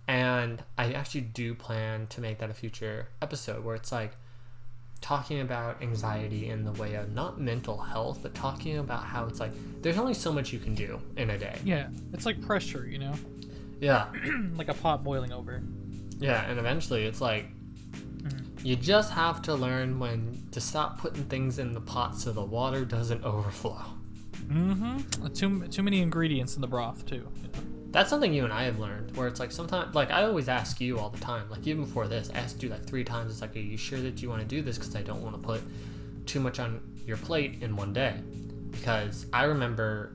And I actually do plan to make that a future episode where it's like talking about anxiety in the way of not mental health, but talking about how it's like there's only so much you can do in a day. Yeah, it's like pressure, Yeah. like a pot boiling over. Yeah, and eventually it's like you just have to learn when to stop putting things in the pot so the water doesn't overflow. Too many ingredients in the broth too. That's something you and I have learned, where it's like sometimes, like I always ask you all the time, like even before this, I asked you like 3 times, it's like, are you sure that you want to do this? Because I don't want to put too much on your plate in one day. Because I remember,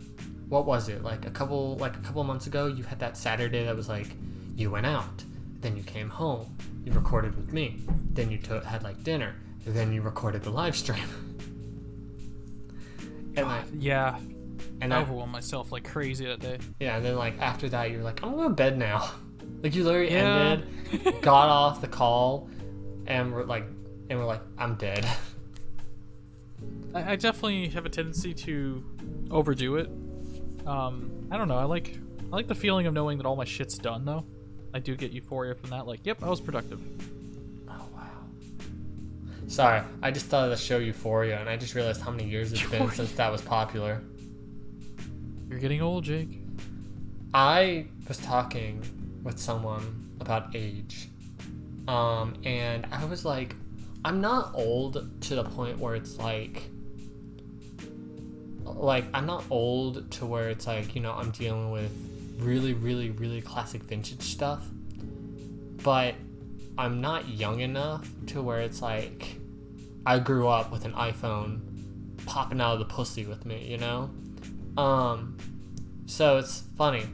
what was it, like a couple months ago, you had that Saturday that was like, you went out, then you came home, you recorded with me, then you had like dinner, and then you recorded the live stream. And I overwhelmed myself like crazy that day. Yeah, and then like after that, you're like, I'm going to bed now. Like you literally ended, got off the call, and we're like, I'm dead. I definitely have a tendency to overdo it. I don't know. I like the feeling of knowing that all my shit's done though. I do get euphoria from that. Like, yep, I was productive. Oh wow. Sorry, I just thought of the show Euphoria, and I just realized how many years it's been since that was popular. You're getting old, Jake. I was talking with someone about age, and I was like, I'm not old to the point where it's like I'm not old to where it's like, you know, I'm dealing with really, really, really classic vintage stuff, but I'm not young enough to where it's like I grew up with an iPhone popping out of the pussy with me, you know? So it's funny.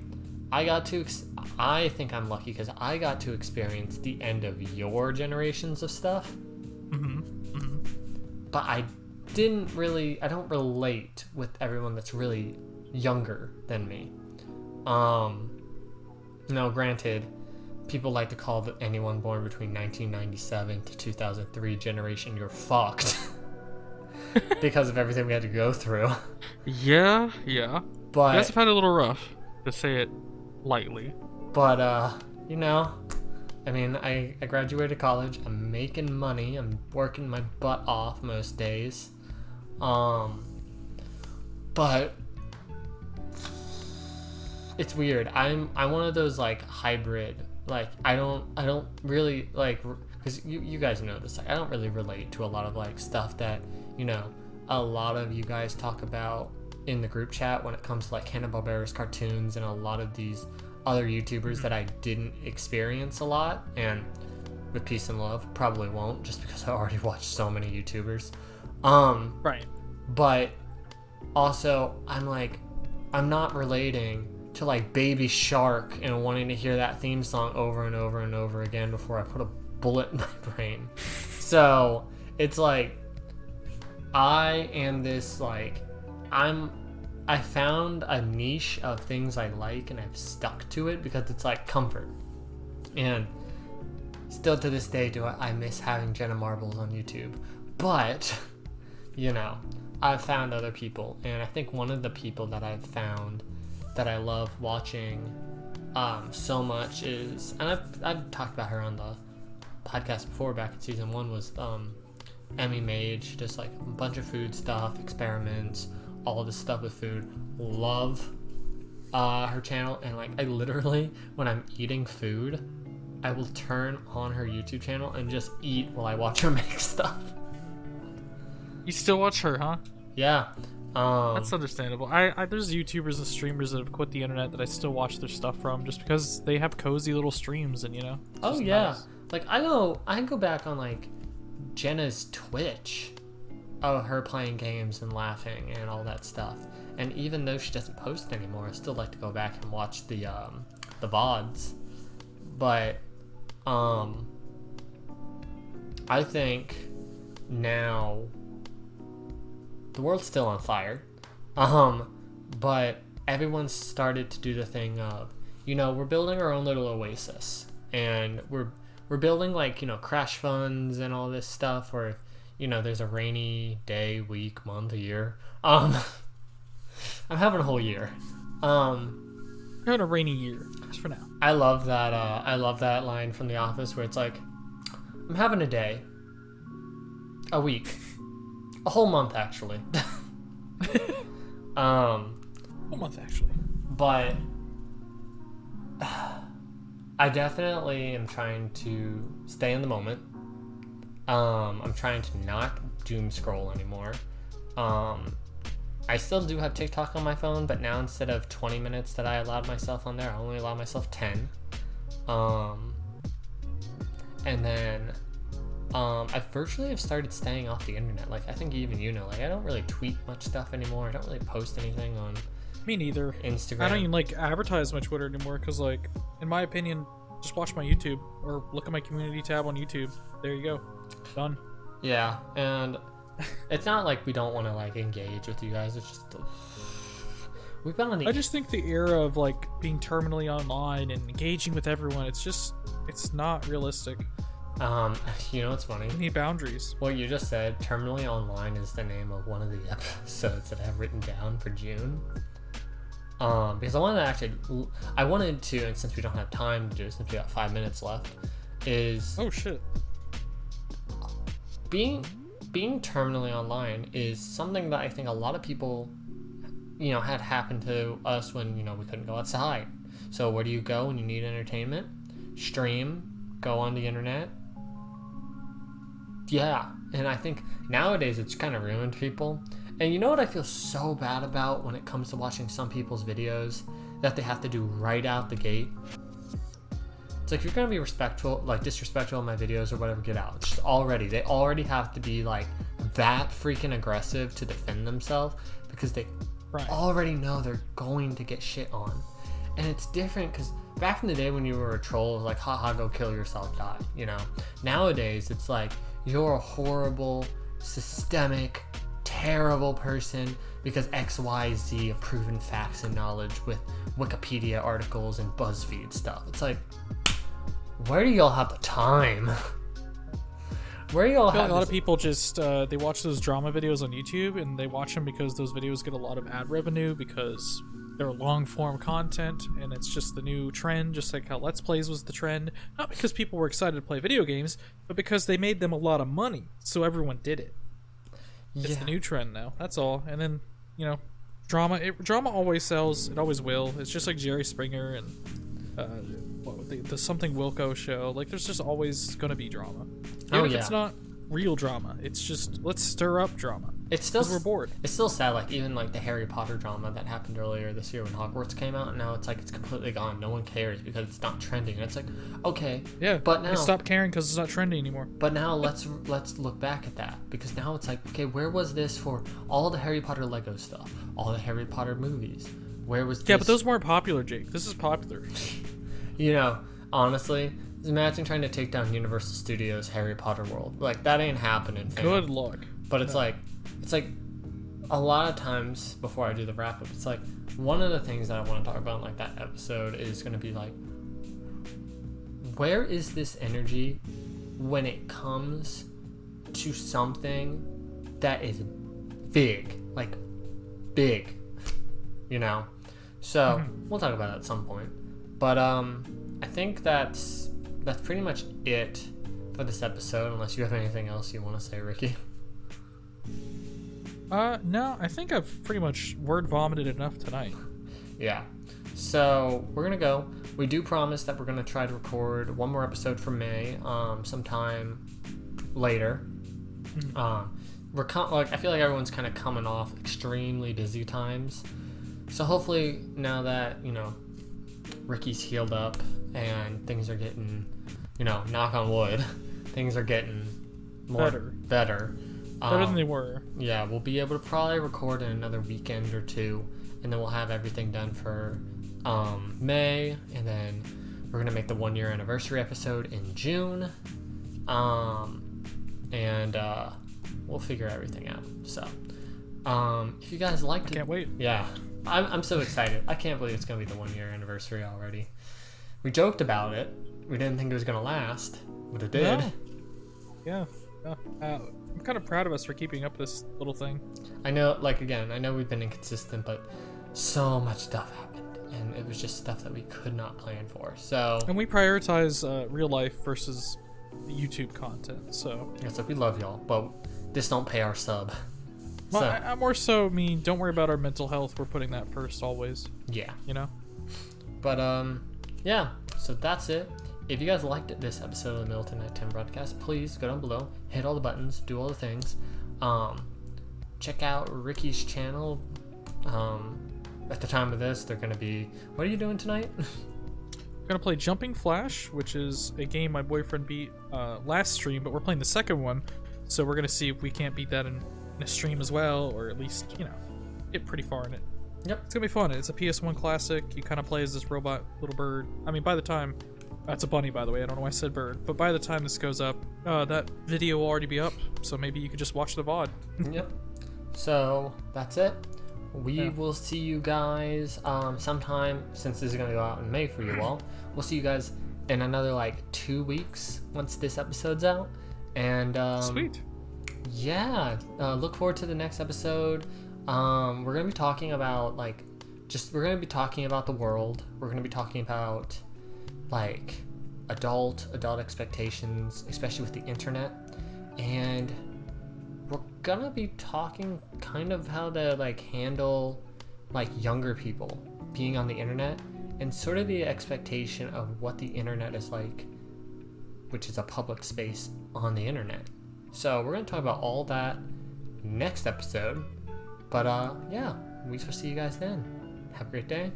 I think I'm lucky because I got to experience the end of your generations of stuff. But I don't relate with everyone that's really younger than me. Now, granted, people like to call anyone born between 1997 to 2003 generation, you're fucked. Because of everything we had to go through. Yeah. But You guys have had it a little rough, to say it lightly. But, you know, I mean, I graduated college. I'm making money. I'm working my butt off most days. But it's weird. I'm one of those like hybrid. Like I don't really like, because you guys know this. Like, I don't really relate to a lot of like stuff that, you know, a lot of you guys talk about in the group chat when it comes to like Hanna-Barbera's cartoons and a lot of these other YouTubers that I didn't experience a lot, and with peace and love probably won't, just because I already watched so many YouTubers. Right. But also I'm not relating to like Baby Shark and wanting to hear that theme song over and over and over again before I put a bullet in my brain. So it's like I am this like I found a niche of things I like and I've stuck to it because it's like comfort. And still to this day I miss having Jenna Marbles on YouTube. But, you know, I've found other people, and I think one of the people that I've found that I love watching so much is, and I've talked about her on the podcast before back in season 1, was Emmy Mage. Just like a bunch of food stuff, experiments, all this stuff with food. Love her channel, and like I literally, when I'm eating food, I will turn on her YouTube channel and just eat while I watch her make stuff. You still watch her, huh? Yeah. That's understandable. I there's YouTubers and streamers that have quit the internet that I still watch their stuff from, just because they have cozy little streams, and you know. Oh yeah. Nice. Like I go back on like Jenna's Twitch of her playing games and laughing and all that stuff. And even though she doesn't post anymore, I still like to go back and watch the VODs. But I think now the world's still on fire. But everyone's started to do the thing of, you know, we're building our own little oasis, and we're building like, you know, crash funds and all this stuff where, you know, there's a rainy day, week, month, a year. I'm having a whole year. You're having a rainy year, just for now. I love that line from The Office where it's like, I'm having a day, a week, a whole month actually. Whole month actually. But I definitely am trying to stay in the moment. I'm trying to not doom scroll anymore. I still do have TikTok on my phone, but now instead of 20 minutes that I allowed myself on there, I only allow myself 10. And then I virtually have started staying off the internet. Like, I think even you know, like, I don't really tweet much stuff anymore. I don't really post anything on Me neither. Instagram. I don't even like advertise my Twitter anymore, because like, in my opinion, just watch my YouTube or look at my community tab on YouTube. There you go. Done. Yeah, and it's not like we don't want to like engage with you guys. It's just we've been on the. I just think the era of like being terminally online and engaging with everyone, it's not realistic. You know what's funny? We need boundaries. What you just said, terminally online, is the name of one of the episodes that I have written down for June. Because I wanted to, and since we don't have time to do it, since we got 5 minutes left, is Oh shit. being terminally online is something that I think a lot of people, you know, had happen to us when, you know, we couldn't go outside. So where do you go when you need entertainment? Stream, go on the internet, Yeah, and I think nowadays it's kind of ruined people. And you know what I feel so bad about when it comes to watching some people's videos that they have to do right out the gate? It's like, if you're gonna be respectful, like disrespectful in my videos or whatever, get out. It's just they already have to be like that freaking aggressive to defend themselves because they already know they're going to get shit on. And it's different because back in the day when you were a troll, it was like, haha, go kill yourself, die, you know? Nowadays, it's like, you're a horrible, systemic, terrible person because XYZ of proven facts and knowledge with Wikipedia articles and BuzzFeed stuff. It's like, where do y'all have the time? Where do y'all have a lot of people just they watch those drama videos on YouTube, and they watch them because those videos get a lot of ad revenue because they're long form content, and it's just the new trend, just like how Let's Plays was the trend. Not because people were excited to play video games, but because they made them a lot of money, so everyone did it. It's the new trend now. That's all. And then, you know, drama always sells. It always will. It's just like Jerry Springer and the something Wilco show. Like, there's just always gonna be drama. Even if it's not real drama, it's just, let's stir up drama. It's still, we're bored. It's still sad, like even like the Harry Potter drama that happened earlier this year when Hogwarts came out, and now it's like it's completely gone. No one cares because it's not trending. And it's like, okay, yeah, but now stop caring because it's not trending anymore. But now let's look back at that, because now it's like, okay, where was this for all the Harry Potter Lego stuff, all the Harry Potter movies? Where was this? Yeah, but those weren't popular, Jake. This is popular. You know, honestly, imagine trying to take down Universal Studios Harry Potter World. Like, that ain't happening, fam. Good luck. But it's like a lot of times before I do the wrap up, it's like one of the things that I want to talk about in like that episode is going to be like, where is this energy when it comes to something that is big, like big, you know? So we'll talk about it at some point. But I think that's pretty much it for this episode, unless you have anything else you want to say, Rikki. No, I think I've pretty much word vomited enough tonight. Yeah. So we're gonna go. We do promise that we're gonna try to record one more episode for May, sometime later. I feel like everyone's kind of coming off extremely busy times. So hopefully now that, you know, Rikki's healed up and things are getting, you know, knock on wood, things are getting better. Better than they were. Yeah, we'll be able to probably record in another weekend or two, and then we'll have everything done for May, and then we're gonna make the 1 year anniversary episode in June, and we'll figure everything out. So if you guys liked it, can't wait. Yeah, I'm so excited. I can't believe it's gonna be the 1 year anniversary already. We joked about it. We didn't think it was gonna last, but it did. No. Yeah. I'm kind of proud of us for keeping up this little thing. I know, like, again, I know we've been inconsistent, but so much stuff happened, and it was just stuff that we could not plan for. So, and we prioritize real life versus YouTube content. So yeah, so we love y'all, but this don't pay our sub. Well, so, I more so mean, don't worry about our mental health. We're putting that first always. Yeah. You know. But yeah. So that's it. If you guys liked this episode of the Middleton Nytetime Broadcast, please go down below, hit all the buttons, do all the things. Check out Rikki's channel. At the time of this, they're gonna be. What are you doing tonight? We're gonna play Jumping Flash, which is a game my boyfriend beat last stream, but we're playing the second one, so we're gonna see if we can't beat that in a stream as well, or at least, you know, get pretty far in it. Yep. It's gonna be fun. It's a PS1 classic. You kind of play as this robot little bird. I mean, by the time. That's a bunny, by the way. I don't know why I said bird. But by the time this goes up, that video will already be up. So maybe you could just watch the VOD. Yep. So that's it. We will see you guys sometime, since this is going to go out in May for you all. We'll see you guys in another, like, 2 weeks once this episode's out. And sweet. Yeah. Look forward to the next episode. We're going to be talking about, like, we're going to be talking about the world. We're going to be talking about, like, adult expectations, especially with the internet, and we're gonna be talking kind of how to, like, handle, like, younger people being on the internet, and sort of the expectation of what the internet is like, which is a public space on the internet. So we're gonna talk about all that next episode. But yeah, we shall see you guys then. Have a great day.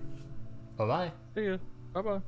Bye bye. See ya. Bye bye.